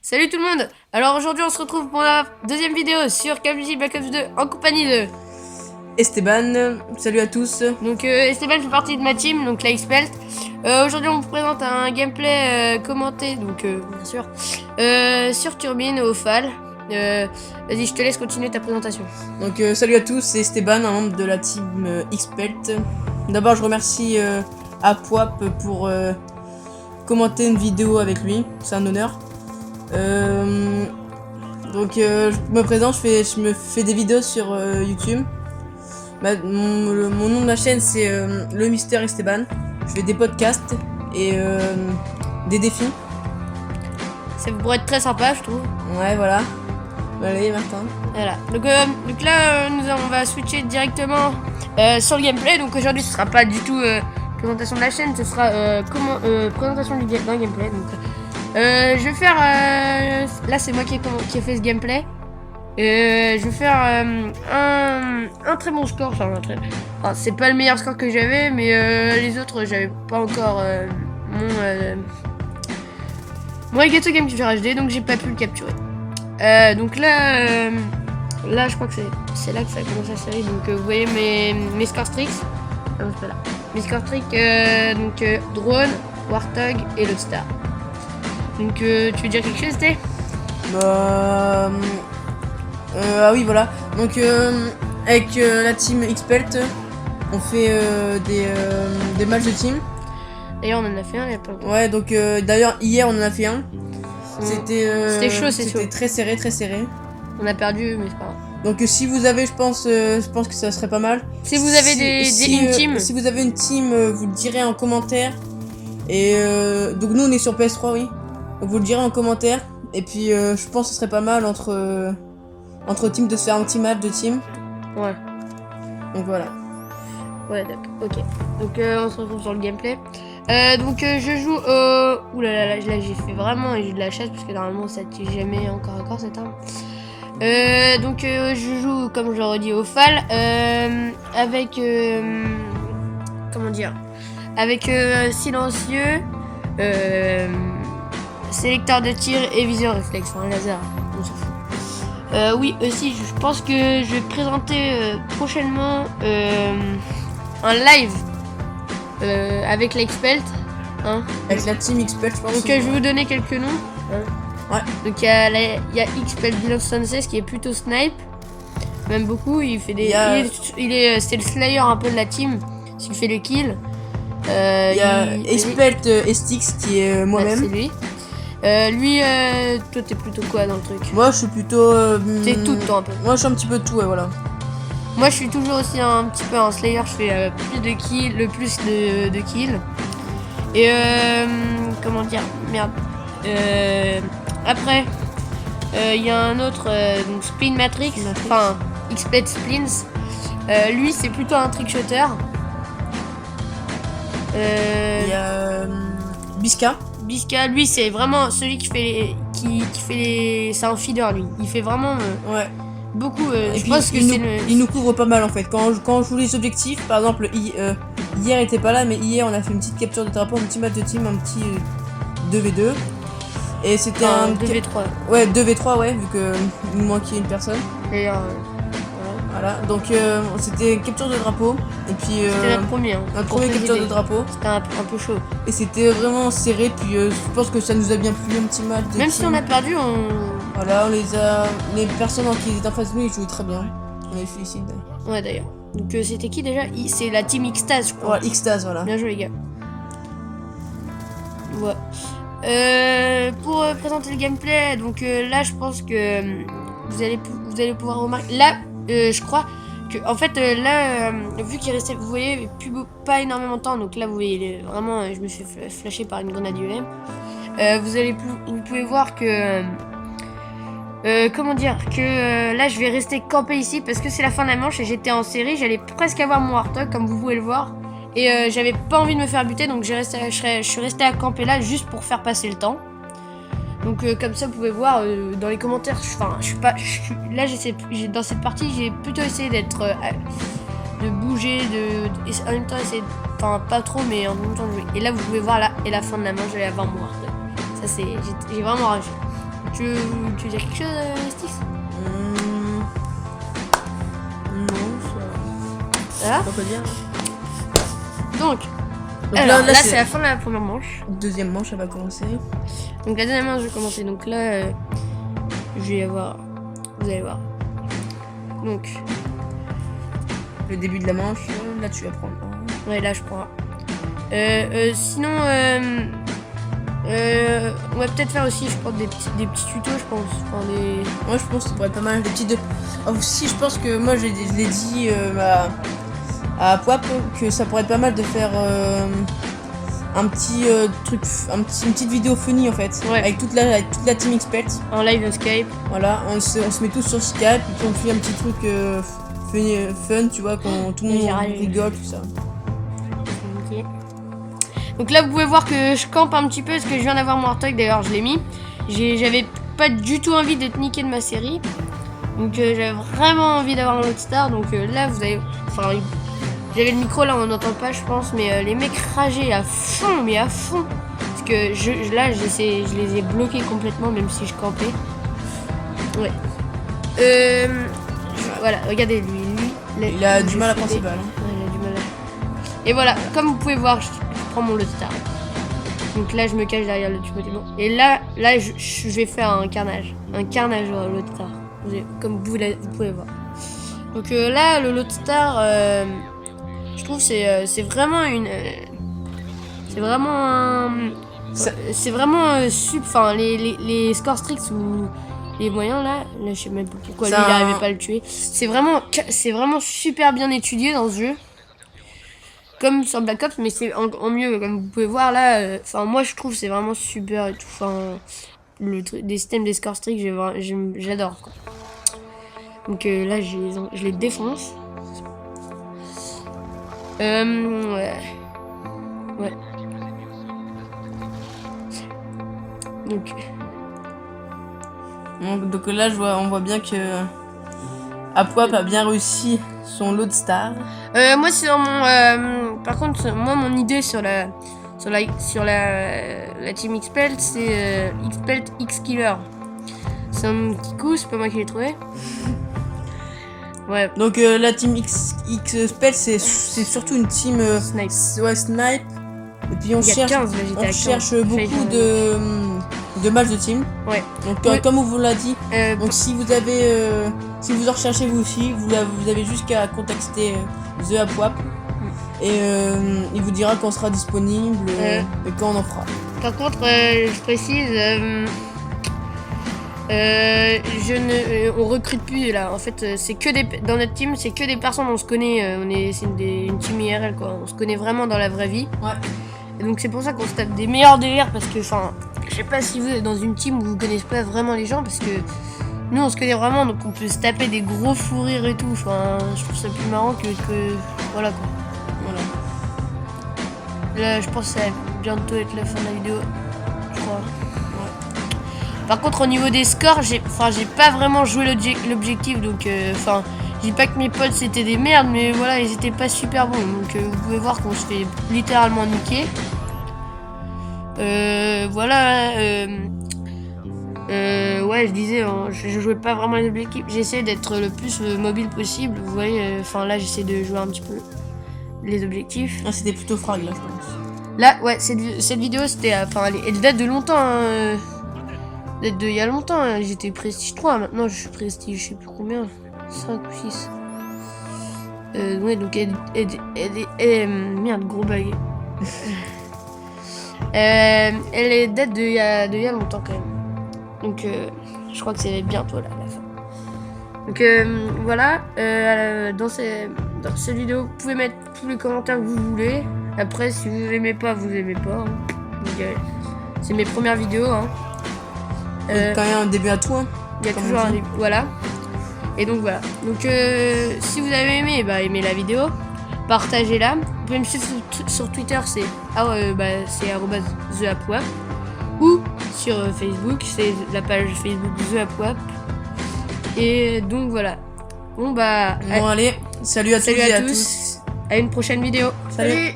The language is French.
Salut tout le monde. Alors aujourd'hui on se retrouve pour la deuxième vidéo sur Call of Duty Black Ops 2 en compagnie de Esteban. Salut à tous. donc Esteban fait partie de ma team, donc la Xpelt. Aujourd'hui on vous présente un gameplay commenté, donc bien sûr, sur Turbine au FAL. Vas-y, je te laisse continuer ta présentation. Donc salut à tous, c'est Esteban, un membre de la team Xpelt. D'abord je remercie Apwap pour commenter une vidéo avec lui, c'est un honneur. Je me présente, je me fais des vidéos sur YouTube. Mon nom de ma chaîne c'est le Mister Esteban. Je fais des podcasts et des défis. Ça pourrait être très sympa, je trouve. Ouais, voilà. Allez, Martin. Voilà. Donc là, on va switcher directement sur le gameplay. Donc aujourd'hui, ce sera pas du tout présentation de la chaîne, ce sera présentation d'un gameplay. Donc je vais faire. Là, c'est moi qui ai fait ce gameplay. Je vais faire un très bon score. Enfin, c'est pas le meilleur score que j'avais, mais les autres, j'avais pas encore mon Elgato Game Capture HD, donc j'ai pas pu le capturer. Donc là, je crois que c'est là que ça commence la série. Donc vous voyez mes score streaks. Non, c'est pas là. Mes score streaks, Drone, Warthog et Lodestar. Donc tu veux dire quelque chose, Té? Ah oui, voilà. Donc avec la team Xpelt, on fait des matchs de team. D'ailleurs, on en a fait un il y a pas longtemps. Ouais, donc d'ailleurs hier on en a fait un. C'était chaud, C'était très serré, très serré. On a perdu, mais c'est pas grave. Donc si vous avez, je pense que ça serait pas mal. Si vous avez une team, si vous avez une team, vous le direz en commentaire. Et donc nous on est sur PS3, oui. Donc vous le direz en commentaire. Et puis je pense que ce serait pas mal entre teams de se faire un petit match de team. Ouais. Donc voilà. Ouais, d'accord. Ok. Donc on se retrouve sur le gameplay. Je joue au... Ouh là, j'ai fait vraiment... J'ai de la chasse parce que normalement ça tue jamais encore à corps cette arme. Je joue, comme je l'aurais dit, au FAL. Avec... comment dire, avec silencieux, sélecteur de tir et viseur réflexe. Enfin, laser. On s'en fout. Oui, aussi, je pense que je vais présenter prochainement un live avec la Xpelt, hein. Avec la team Xpelt, je pense. Donc je vais vous donner quelques noms. Ouais. Donc il y a Xpelt 1976 qui est plutôt snipe, même beaucoup. Il fait des, c'est le slayer un peu de la team. S'il fait le kill. Il y a Xpelt Stix qui est moi-même. C'est lui. Lui, toi t'es plutôt quoi dans le truc? Moi je suis plutôt. T'es tout toi un peu. Moi je suis un petit peu de tout, ouais, voilà. Moi je suis toujours aussi un petit peu un slayer, je fais plus de kills. Et comment dire, merde. Après, il y a un autre, donc Spin Matrix, enfin Xpelt Splins. Lui c'est plutôt un trickshotter. Il y a Biska, lui c'est vraiment celui qui fait les... C'est un feeder lui. Il fait vraiment ouais. Beaucoup, et je puis, pense que il nous couvre pas mal en fait. Quand je joue les objectifs, par exemple, hier était pas là, mais hier on a fait une petite capture de drapeau, un petit match de team, un petit 2v2. Et c'était un 2v3. Ouais, 2v3, ouais, vu que il nous manquait une personne. Et voilà, donc c'était capture de drapeau. Et puis c'était notre premier. Notre premier capture de drapeau. C'était un peu chaud. Et c'était vraiment serré, puis je pense que ça nous a bien plu, un petit match de Même team. si on a perdu, Voilà, les personnes qui étaient en face de nous, ils jouaient très bien. On les félicite. Ouais, d'ailleurs. Donc c'était qui déjà? C'est la team Xtase, je crois. Ouais, Xtase, voilà. Bien joué, les gars. Ouais. Pour présenter le gameplay, donc là, je pense que vous allez pouvoir remarquer. Là, je crois que, en fait, vu qu'il restait, vous voyez, pas énormément de temps, donc là, vous voyez, vraiment, je me suis fait flasher par une grenade UM. Vous pouvez voir que. Comment dire que là je vais rester campé ici parce que c'est la fin de la manche et j'étais en série, j'allais presque avoir mon Warthog comme vous pouvez le voir et j'avais pas envie de me faire buter donc je suis resté à camper là juste pour faire passer le temps. Donc comme ça vous pouvez voir dans les commentaires, dans cette partie j'ai plutôt essayé d'être de bouger, et en même temps essayer, enfin pas trop mais en même temps de jouer. Et là vous pouvez voir là et la fin de la manche j'allais avoir mon Warthog. Ça c'est, j'ai vraiment ragé. Tu veux dire quelque chose, Stix? Non, Voilà. ça pas quoi dire. Donc Donc là c'est la fin de la première manche. Deuxième manche, ça va commencer. Donc la deuxième manche, je vais commencer. Donc là, je vais avoir... Vous allez voir. Donc... Le début de la manche, là tu vas prendre. Ouais, là je prends. Sinon, on va peut-être faire aussi, je pense, des petits tutos, je pense. Enfin, des... Moi je pense que ça pourrait être pas mal, des petits de... Aussi je pense que moi je l'ai dit à Poip que ça pourrait être pas mal de faire un petit truc, une petite vidéo funny en fait. Ouais. Avec toute la team Xpelt. En live Skype. Voilà, on se met tous sur Skype et puis on fait un petit truc fun, tu vois, quand tout le monde rigole, tout ça. Okay. Donc là vous pouvez voir que je campe un petit peu parce que je viens d'avoir mon Artoc, d'ailleurs je l'ai mis. J'avais pas du tout envie d'être niqué de ma série. Donc j'avais vraiment envie d'avoir un autre star. Donc là vous avez... Enfin j'avais le micro, là on n'entend pas je pense. Mais les mecs rageaient à fond, mais à fond. Parce que là je les ai bloqués complètement même si je campais. Ouais. Voilà, regardez lui. Il a du mal à prendre ses balles. Ouais, il a du mal à... Et voilà, comme vous pouvez voir, je prends mon lot star. Donc là, je me cache derrière le tube. Et là je vais faire un carnage. Un carnage au lot star. Comme vous pouvez voir. Donc là, le lot star, je trouve c'est vraiment une... c'est vraiment un... C'est vraiment enfin les scores stricts ou les moyens là je sais même pas pourquoi lui il n'arrivait pas à le tuer. C'est vraiment super bien étudié dans ce jeu. Comme sur Black Ops, mais c'est en mieux, comme vous pouvez voir là. Enfin, moi je trouve c'est vraiment super et tout. Enfin, des systèmes des scores stricts, j'adore. Donc là, je les défonce. Ouais. Donc là, on voit bien que Apuap a bien réussi son lot de stars. Moi, c'est dans mon. Par contre, moi, mon idée sur la team Xpelt, c'est Xpelt X-Killer. C'est un petit coup, c'est pas moi qui l'ai trouvé. Ouais. Donc la team Xpelt, c'est surtout une team Snipe. Ouais, snipe. Et puis on cherche beaucoup de matchs de team. Ouais. Donc comme on vous l'a dit, donc si vous en recherchez vous aussi, vous avez juste qu'à contacter The Apuap et il vous dira quand on sera disponible et quand on en fera. Par contre, je précise, on recrute plus là. En fait, c'est que dans notre team, c'est que des personnes on se connaît. C'est une team IRL quoi. On se connaît vraiment dans la vraie vie. Ouais. Et donc c'est pour ça qu'on se tape des meilleurs délires parce que, enfin, je sais pas si vous êtes dans une team où vous connaissez pas vraiment les gens parce que nous on se connaît vraiment, donc on peut se taper des gros fous rires et tout. Enfin, je trouve ça plus marrant que voilà quoi. Voilà. Là, je pense que ça va bientôt être la fin de la vidéo, je crois. Ouais. Par contre, au niveau des scores, j'ai pas vraiment joué l'objectif, donc enfin. Je dis pas que mes potes c'était des merdes, mais voilà, ils étaient pas super bons. Donc vous pouvez voir qu'on se fait littéralement niquer. Voilà. Ouais, je disais, je jouais pas vraiment les objectifs. J'essaie d'être le plus mobile possible. Vous voyez, enfin là, j'essaie de jouer un petit peu les objectifs. Ah, c'était plutôt frag là, je pense. Là, ouais, cette vidéo, c'était, enfin, elle date de longtemps. Hein, date de il y a longtemps. Hein. J'étais prestige 3. Maintenant, je suis prestige, je sais plus combien. 5 ou 6. Ouais, donc merde, gros bug. Elle est date de il y a longtemps quand même. Donc je crois que c'est bientôt là, la fin. Donc voilà, dans cette vidéo, vous pouvez mettre tous les commentaires que vous voulez. Après, si vous aimez pas, vous aimez pas. Hein. C'est mes premières vidéos. Hein. Quand même un début à tout. Hein, il y a toujours un début. Voilà. Et donc voilà. Donc si vous avez aimé, bah, aimez la vidéo, partagez-la. Vous pouvez me suivre sur Twitter, c'est @TheApuap ou sur Facebook, c'est la page Facebook The Apuap. Et donc voilà. Bon bah. Bon allez, salut à tous. À une prochaine vidéo. Salut.